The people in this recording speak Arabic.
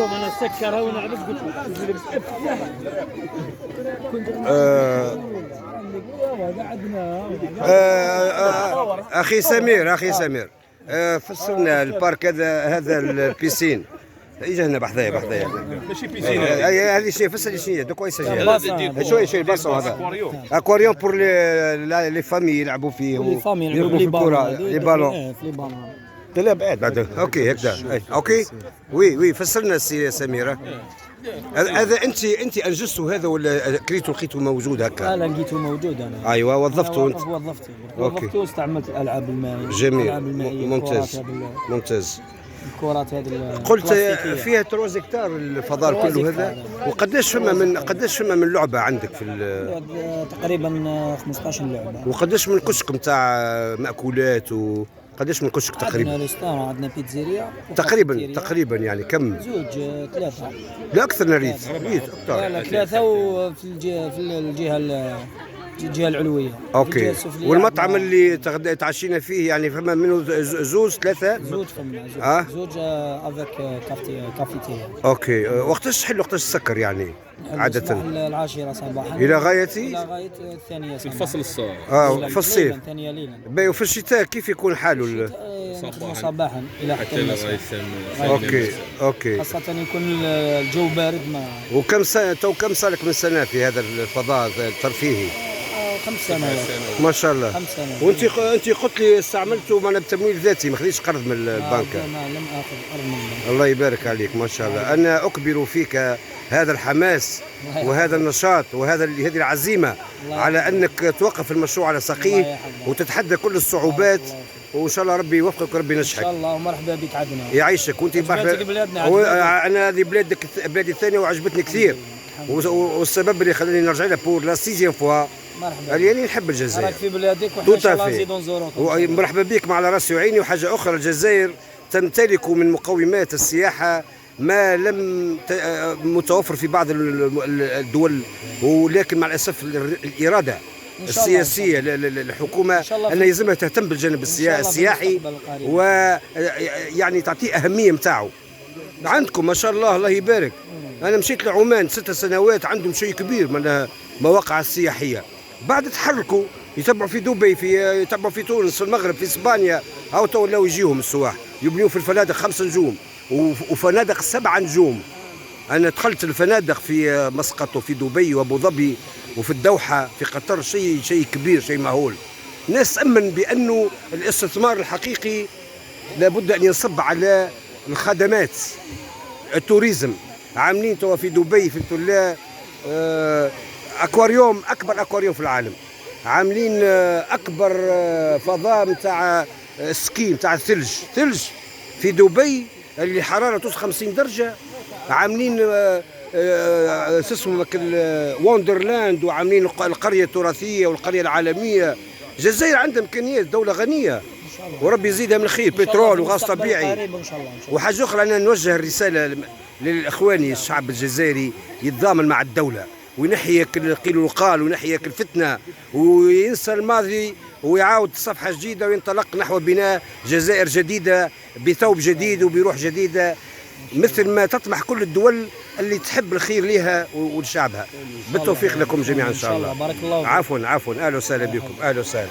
لكم انا سكرها ونعرف قلت اخي سمير، فسرنا البارك هذا البيسين. اجا هنا بحذايا ماشي بيسين هذه شيء فسر لي شنو دوك كويس شويه الباسون هذا اكواريوم بور لي فامي يلعبوا فيه يلعبوا في الكره لي بالون لا بعد اوكي هكذا اوكي وي فسرنا السي سميره. هذا انت انجزتوا هذا ولا لقيته موجود هكا؟ لا لقيته موجود انا. ايوه وظفته انت؟ وظفته واستعملت الالعاب المائيه. جميل ممتاز. الكرات هذه قلت فيها 3 هكتار الفضاء كله هذا. وقداش فما من لعبه عندك في تقريبا 15 لعبه. وقداش من كشك نتاع مأكولات قداش من كشك تقريبا؟ عندنا ريستوران، عندنا بيتزيريا تقريبا يعني كم؟ 2 3. لا اكثر نريد لا 3 وفي الجهه العلويه. اوكي. والمطعم اللي تعشينا فيه يعني فما منه 2 3 فما زوج افيك كافيتيريا. اوكي. وقتاش تحل وقتاش تسكر يعني عادة؟ 10 صباحا إلى غاية الثانية في الفصل الصيف. في الصيف. ثانية ليلا. باهي. وفي الشتاء كيف يكون حاله؟ صباحا إلى حتى المساء. اوكي. خاصة يكون الجو بارد. وكم سنة كم صارك من سنة في هذا الفضاء الترفيهي؟ 5 سنوات ما شاء الله. 5 سنوات. وانت قلت لي استعملته معنا بتمويل ذاتي، ما خديتش قرض من البنك؟ لا لم اخذ قرض من البنك. الله يبارك عليك ما شاء الله. انا اكبر فيك هذا الحماس وهذا النشاط هذه العزيمه على انك توقف المشروع على ساقيه وتتحدى كل الصعوبات، وان شاء الله ربي يوفقك وربي ينجحك. ان شاء الله. ومرحبا بك عدنا. يعيشك. وانت انا هذه بلادي الثانيه وعجبتني كثير، والسبب اللي خلاني نرجع لها بور لا 6 فوا. مرحبا. لاني نحب الجزائر. راك في بلادك وحنا ان شاء الله نزيدوا نزوروكم. مرحبا بك على راسي وعيني. وحاجه اخرى، الجزائر تمتلك من مقومات السياحه ما لم متوفر في بعض الدول، ولكن مع الاسف الاراده السياسيه للحكومه ان يلزمها تهتم بالجانب السياحي ويعني تعطيه اهميه نتاعو. عندكم ما شاء الله الله يبارك. انا مشيت لعمان 6 سنوات، عندهم شيء كبير من المواقع السياحيه. بعد تحركوا يتبعوا في دبي، يتبعوا في تونس، في المغرب، في اسبانيا. هاو تو ولاو يجيهم السواح يبنيوا في الفنادق 5 نجوم وفنادق 7 نجوم. انا دخلت الفنادق في مسقط وفي دبي وابو ظبي وفي الدوحه في قطر. شيء كبير، شيء مهول. الناس تأمن بانه الاستثمار الحقيقي لابد ان ينصب على الخدمات. التوريزم عاملين توا في دبي في التلا اكواريوم، اكبر اكواريوم في العالم. عاملين اكبر فضاء نتاع سكي نتاع الثلج في دبي اللي حراره توصل 50 درجه. عاملين اسمه ووندرلاند، وعاملين القريه التراثيه والقريه العالميه. الجزائر عندها امكانيات، دوله غنيه وربي يزيدها من خير، بترول وغاز طبيعي. وحاجه اخرى، انا نوجه الرساله للاخواني الشعب الجزائري يتضامن مع الدوله وينحي القيل والقال وينحي الفتنه وينسى الماضي ويعاود صفحه جديده وينطلق نحو بناء جزائر جديده بثوب جديد وبروح جديده، مثل ما تطمح كل الدول اللي تحب الخير لها ولشعبها. بالتوفيق لكم جميعا ان شاء الله. بارك الله. عفوا اهلا وسهلا بكم. اهلا وسهلا.